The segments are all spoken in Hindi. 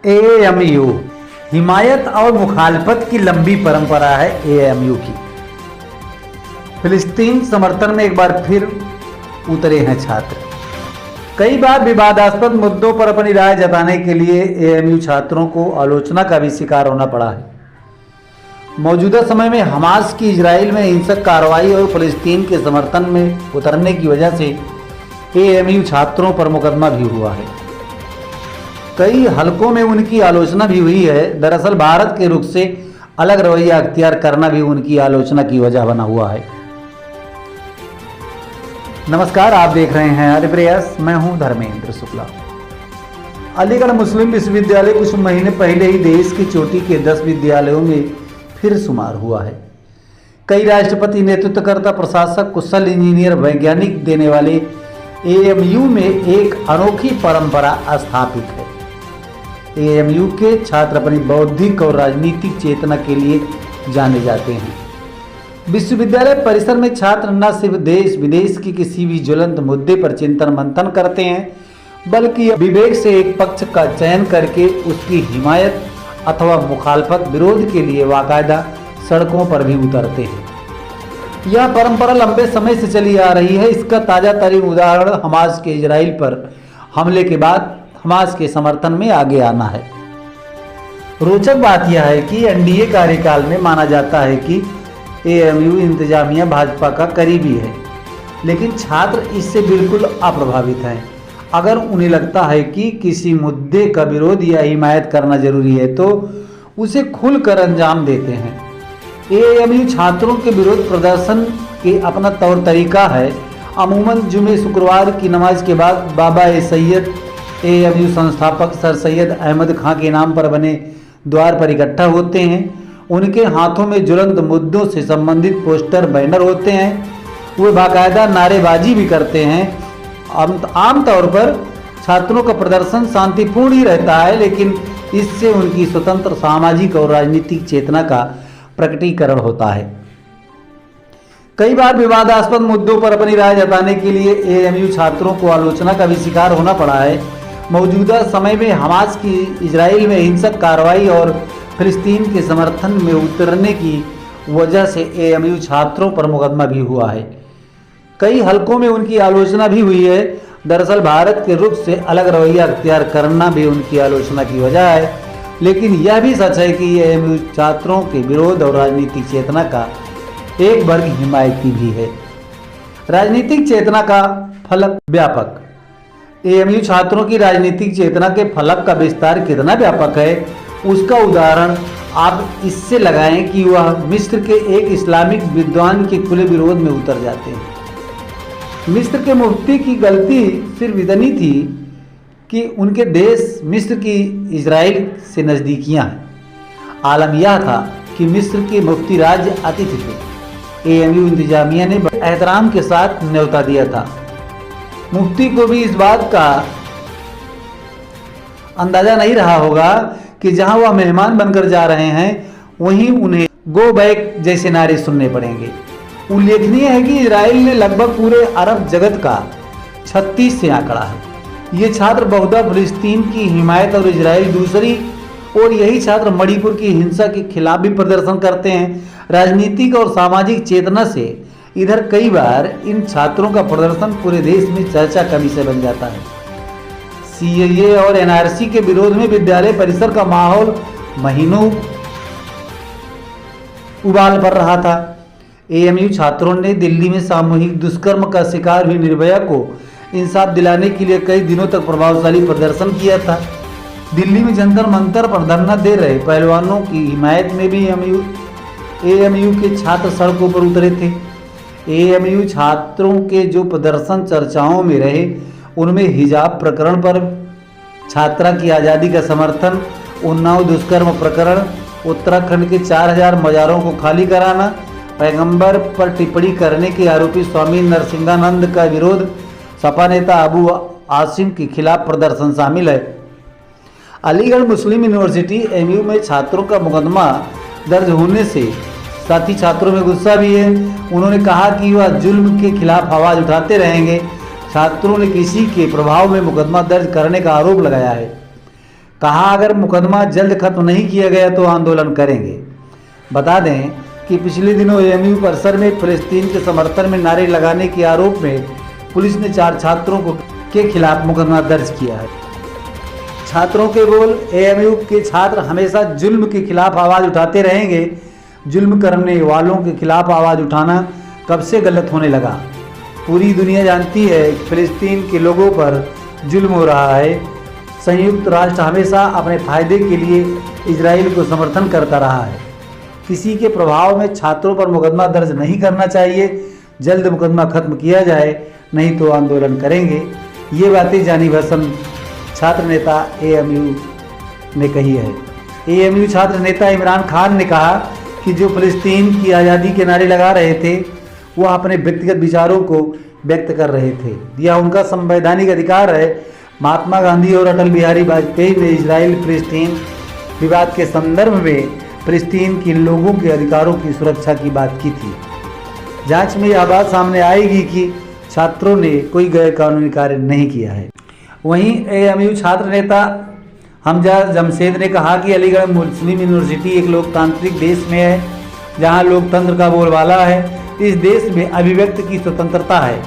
एएमयू हिमायत और मुखालफत की लंबी परंपरा है। एएमयू की फिलिस्तीन समर्थन में एक बार फिर उतरे हैं छात्र। कई बार विवादास्पद मुद्दों पर अपनी राय जताने के लिए एएमयू छात्रों को आलोचना का भी शिकार होना पड़ा है। मौजूदा समय में हमास की इजराइल में हिंसक कार्रवाई और फिलिस्तीन के समर्थन में उतरने की वजह से एएमयू छात्रों पर मुकदमा भी हुआ है। कई हलकों में उनकी आलोचना भी हुई है। दरअसल भारत के रुख से अलग रवैया अख्तियार करना भी उनकी आलोचना की वजह बना हुआ है। नमस्कार, आप देख रहे हैं आर्य प्रयास। मैं हूं धर्मेंद्र शुक्ला। अलीगढ़ मुस्लिम विश्वविद्यालय कुछ महीने पहले ही देश की चोटी के 10 विद्यालयों में फिर शुमार हुआ है। कई राष्ट्रपति, नेतृत्वकर्ता, प्रशासक, कुशल इंजीनियर, वैज्ञानिक देने वाले एएमयू में एक अनोखी परंपरा स्थापित है। एएमयू के छात्र अपनी बौद्धिक और राजनीतिक चेतना के लिए जाने जाते हैं। विश्वविद्यालय परिसर में छात्र न सिर्फ देश विदेश की किसी भी ज्वलंत मुद्दे पर चिंतन मंथन करते हैं, बल्कि विवेक से एक पक्ष का चयन करके उसकी हिमायत अथवा मुखालफत विरोध के लिए बाकायदा सड़कों पर भी उतरते हैं। यह परंपरा लंबे समय से चली आ रही है। इसका ताजा तरीन उदाहरण हमास के इजराइल पर हमले के बाद हमास के समर्थन में आगे आना है। रोचक बात यह है कि एनडीए कार्यकाल में माना जाता है कि एएमयू इंतजामिया भाजपा का करीबी है, लेकिन छात्र इससे बिल्कुल अप्रभावित हैं। अगर उन्हें लगता है कि किसी मुद्दे का विरोध या हिमायत करना जरूरी है तो उसे खुलकर अंजाम देते हैं। एएमयू छात्रों के विरोध प्रदर्शन के अपना तौर तरीका है। अमूमन जुमे शुक्रवार की नमाज के बाद बाबा ए सैयद एएमयू संस्थापक सर सैयद अहमद खां के नाम पर बने द्वार पर इकट्ठा होते हैं। उनके हाथों में ज्वलंत मुद्दों से संबंधित पोस्टर, बैनर होते हैं। वे बाकायदा नारेबाजी भी करते हैं। आमतौर पर छात्रों का प्रदर्शन शांतिपूर्ण ही रहता है, लेकिन इससे उनकी स्वतंत्र सामाजिक और राजनीतिक चेतना का प्रकटीकरण होता है। कई बार विवादास्पद मुद्दों पर अपनी राय जताने के लिए एएमयू छात्रों को आलोचना का भी शिकार होना पड़ा है। मौजूदा समय में हमास की इजराइल में हिंसक कार्रवाई और फिलिस्तीन के समर्थन में उतरने की वजह से एएमयू छात्रों पर मुकदमा भी हुआ है। कई हलकों में उनकी आलोचना भी हुई है। दरअसल भारत के रुख से अलग रवैया अख्तियार करना भी उनकी आलोचना की वजह है, लेकिन यह भी सच है कि एएमयू छात्रों के विरोध और राजनीतिक चेतना का एक वर्ग हिमायती भी है। राजनीतिक चेतना का फलक व्यापक। एएमयू छात्रों की राजनीतिक चेतना के फलक का विस्तार कितना व्यापक है, उसका उदाहरण आप इससे लगाएं कि वह मिस्र के एक इस्लामिक विद्वान के खुले विरोध में उतर जाते हैं। मिस्र के मुफ्ती की गलती सिर्फ इतनी थी कि उनके देश मिस्र की इजराइल से नज़दीकियां हैं। आलम यह था कि मिस्र के मुफ्ती राज्य अतिथि थे। एएमयू इंतजामिया ने बड़े एहतराम के साथ न्योता दिया था। मुफ्ती को भी इस बात का अंदाजा नहीं रहा होगा कि जहां वह मेहमान बनकर जा रहे हैं वहीं उन्हें गो बैक जैसे नारे सुनने पड़ेंगे। उल्लेखनीय है कि इजराइल ने लगभग पूरे अरब जगत का 36 से आंकड़ा है। ये छात्र बहुधा फिलिस्तीन की हिमायत और इजराइल दूसरी, और यही छात्र मणिपुर की हिंसा के खिलाफ भी प्रदर्शन करते हैं। राजनीतिक और सामाजिक चेतना से इधर कई बार इन छात्रों का प्रदर्शन पूरे देश में चर्चा का विषय बन जाता है। सीएए और एनआरसी के विरोध में विद्यालय परिसर का माहौल महीनों उबाल पर रहा था। एएमयू छात्रों ने दिल्ली में सामूहिक दुष्कर्म का शिकार हुई निर्भया को इंसाफ दिलाने के लिए कई दिनों तक प्रभावशाली प्रदर्शन किया था। दिल्ली में जंतर मंतर पर धरना दे रहे पहलवानों की हिमायत में भी एएमयू के छात्र सड़कों पर उतरे थे। एएमयू छात्रों के जो प्रदर्शन चर्चाओं में रहे उनमें हिजाब प्रकरण पर छात्रा की आज़ादी का समर्थन, उन्नाव दुष्कर्म प्रकरण, उत्तराखंड के 4000 मज़ारों को खाली कराना, पैगंबर पर टिप्पणी करने के आरोपी स्वामी नरसिंहानंद का विरोध, सपा नेता अबू आसिम के खिलाफ प्रदर्शन शामिल है। अलीगढ़ मुस्लिम यूनिवर्सिटी एमयू में छात्रों का मुकदमा दर्ज होने से साथी छात्रों में गुस्सा भी है। उन्होंने कहा कि वह जुल्म के खिलाफ आवाज़ उठाते रहेंगे। छात्रों ने किसी के प्रभाव में मुकदमा दर्ज करने का आरोप लगाया है। कहा अगर मुकदमा जल्द खत्म नहीं किया गया तो आंदोलन करेंगे। बता दें कि पिछले दिनों एएमयू परिसर में फिलिस्तीन के समर्थन में नारे लगाने के आरोप में पुलिस ने 4 छात्रों के खिलाफ मुकदमा दर्ज किया है। छात्रों के बोल, एएमयू के छात्र हमेशा जुल्म के खिलाफ आवाज़ उठाते रहेंगे। जुल्म करने वालों के खिलाफ आवाज़ उठाना कब से गलत होने लगा। पूरी दुनिया जानती है कि फिलिस्तीन के लोगों पर जुल्म हो रहा है। संयुक्त राष्ट्र हमेशा अपने फायदे के लिए इजराइल को समर्थन करता रहा है। किसी के प्रभाव में छात्रों पर मुकदमा दर्ज नहीं करना चाहिए। जल्द मुकदमा खत्म किया जाए, नहीं तो आंदोलन करेंगे। ये बातें जानी पहचानी छात्र नेता एएमयू ने कही है। एएमयू छात्र नेता इमरान खान ने कहा कि जो फिलिस्तीन की आज़ादी के नारे लगा रहे थे वह अपने व्यक्तिगत विचारों को व्यक्त कर रहे थे। यह उनका संवैधानिक अधिकार है। महात्मा गांधी और अटल बिहारी वाजपेयी ने इजराइल फिलिस्तीन विवाद के संदर्भ में फिलिस्तीन के लोगों के अधिकारों की सुरक्षा की बात की थी। जांच में यह बात सामने आएगी कि छात्रों ने कोई गैरकानूनी कार्य नहीं किया है। वहीं एएमयू छात्र नेता हमजा जमशेद ने कहा कि अलीगढ़ मुस्लिम यूनिवर्सिटी एक लोकतांत्रिक देश में है जहां लोकतंत्र का बोलबाला है। इस देश में अभिव्यक्ति की स्वतंत्रता है।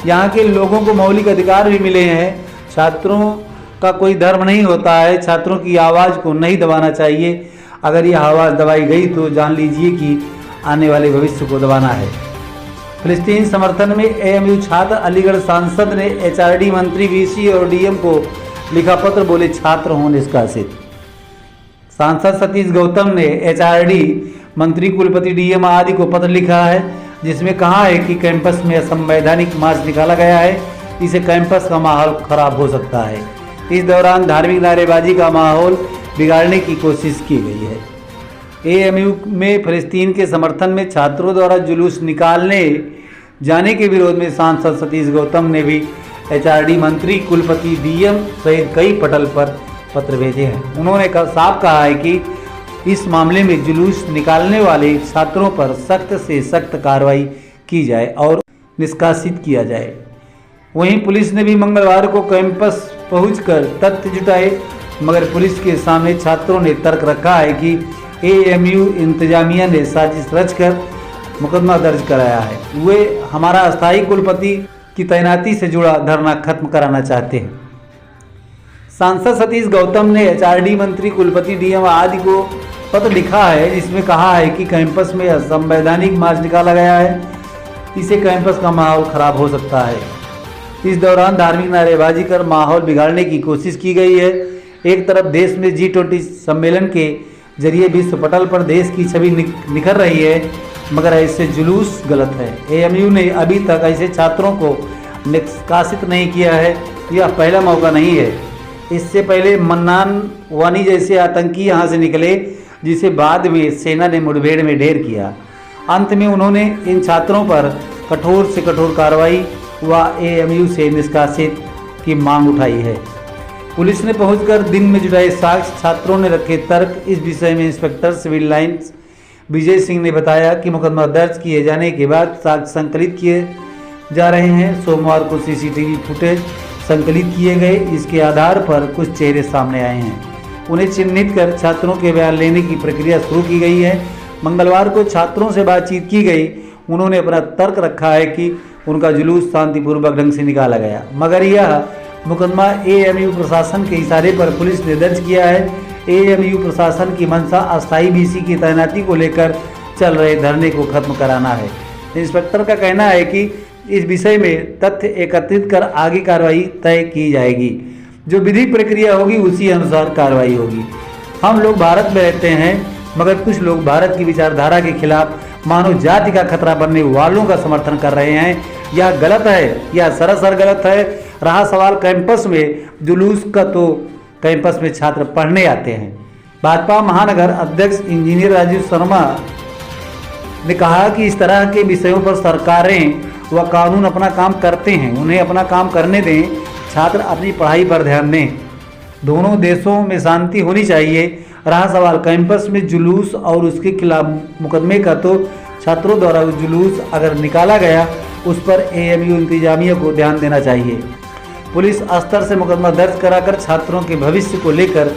यहाँ के लोगों को मौलिक अधिकार भी मिले हैं। छात्रों का कोई धर्म नहीं होता है। छात्रों की आवाज़ को नहीं दबाना चाहिए। अगर यह आवाज़ दबाई गई तो जान लीजिए कि आने वाले भविष्य को दबाना है। फिलिस्तीन समर्थन में एएमयू छात्र अलीगढ़ सांसद ने एचआरडी मंत्री वीसी और डीएम को लिखा पत्र, बोले छात्र हों निष्कासित। सांसद सतीश गौतम ने एचआरडी मंत्री, कुलपति, डीएम आदि को पत्र लिखा है जिसमें कहा है कि कैंपस में असंवैधानिक मार्च निकाला गया है। इससे कैंपस का माहौल खराब हो सकता है। इस दौरान धार्मिक नारेबाजी का माहौल बिगाड़ने की कोशिश की गई है। एएमयू में फिलिस्तीन के समर्थन में छात्रों द्वारा जुलूस निकालने जाने के विरोध में सांसद सतीश गौतम ने भी एचआरडी मंत्री, कुलपति, डीएम सहित कई पटल पर पत्र भेजे हैं। उन्होंने साफ कहा है कि इस मामले में जुलूस निकालने वाले छात्रों पर सख्त से सख्त कार्रवाई की जाए और निष्कासित किया जाए। वहीं पुलिस ने भी मंगलवार को कैंपस पहुंचकर तथ्य जुटाए, मगर पुलिस के सामने छात्रों ने तर्क रखा है कि एएमयू इंतजामिया ने साजिश रचकर मुकदमा दर्ज कराया है। वे हमारा अस्थायी कुलपति की तैनाती से जुड़ा धरना खत्म कराना चाहते हैं। सांसद सतीश गौतम ने एचआरडी मंत्री, कुलपति, डीएम आदि को पत्र लिखा है जिसमें कहा है कि कैंपस में असंवैधानिक मार्च निकाला गया है। इससे कैंपस का माहौल खराब हो सकता है। इस दौरान धार्मिक नारेबाजी कर माहौल बिगाड़ने की कोशिश की गई है। एक तरफ देश में G20 सम्मेलन के जरिए विश्व पटल पर देश की छवि निखर रही है, मगर ऐसे जुलूस गलत है। एएमयू ने अभी तक ऐसे छात्रों को निष्कासित नहीं किया है। यह पहला मौका नहीं है। इससे पहले मन्नान वानी जैसे आतंकी यहाँ से निकले, जिसे बाद में सेना ने मुठभेड़ में ढेर किया। अंत में उन्होंने इन छात्रों पर कठोर से कठोर कार्रवाई व एएमयू से निष्कासित की मांग उठाई है। पुलिस ने पहुंचकर दिन में जुटाए साक्ष्य, छात्रों ने रखे तर्क। इस विषय में inspector civil lines Vijay Singh ने बताया कि मुकदमा दर्ज किए जाने के बाद साक्ष्य संकलित किए जा रहे हैं। सोमवार को सीसीटीवी फुटेज संकलित किए गए। इसके आधार पर कुछ चेहरे सामने आए हैं। उन्हें चिन्हित कर छात्रों के बयान लेने की प्रक्रिया शुरू की गई है। मंगलवार को छात्रों से बातचीत की गई। उन्होंने अपना तर्क रखा है कि उनका जुलूस शांतिपूर्वक ढंग से निकाला गया, मगर यह मुकदमा एएमयू प्रशासन के इशारे पर पुलिस ने दर्ज किया है। एएमयू प्रशासन की मंशा अस्थायी वीसी की तैनाती को लेकर चल रहे धरने को खत्म कराना है। इंस्पेक्टर का कहना है कि इस विषय में तथ्य एकत्रित कर आगे कार्रवाई तय की जाएगी। जो विधि प्रक्रिया होगी उसी अनुसार कार्रवाई होगी। हम लोग भारत में रहते हैं, मगर कुछ लोग भारत की विचारधारा के खिलाफ मानव जाति का खतरा बनने वालों का समर्थन कर रहे हैं। यह गलत है, यह सरासर गलत है। रहा सवाल कैंपस में जुलूस का, तो कैंपस में छात्र पढ़ने आते हैं। भाजपा महानगर अध्यक्ष इंजीनियर राजीव शर्मा ने कहा कि इस तरह के विषयों पर सरकारें व कानून अपना काम करते हैं, उन्हें अपना काम करने दें। छात्र अपनी पढ़ाई पर ध्यान दें। दोनों देशों में शांति होनी चाहिए। रहा सवाल कैंपस में जुलूस और उसके खिलाफ मुकदमे का, तो छात्रों द्वारा जुलूस अगर निकाला गया उस पर एएमयू इंतजामिया को ध्यान देना चाहिए। पुलिस स्तर से मुकदमा दर्ज कराकर छात्रों के भविष्य को लेकर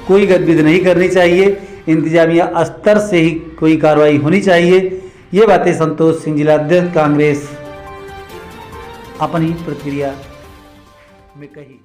कोई गतिविधि नहीं करनी चाहिए, इंतजामिया स्तर से ही कोई कार्रवाई होनी चाहिए। ये बातें संतोष सिंह जिला अध्यक्ष कांग्रेस अपनी प्रतिक्रिया में कही।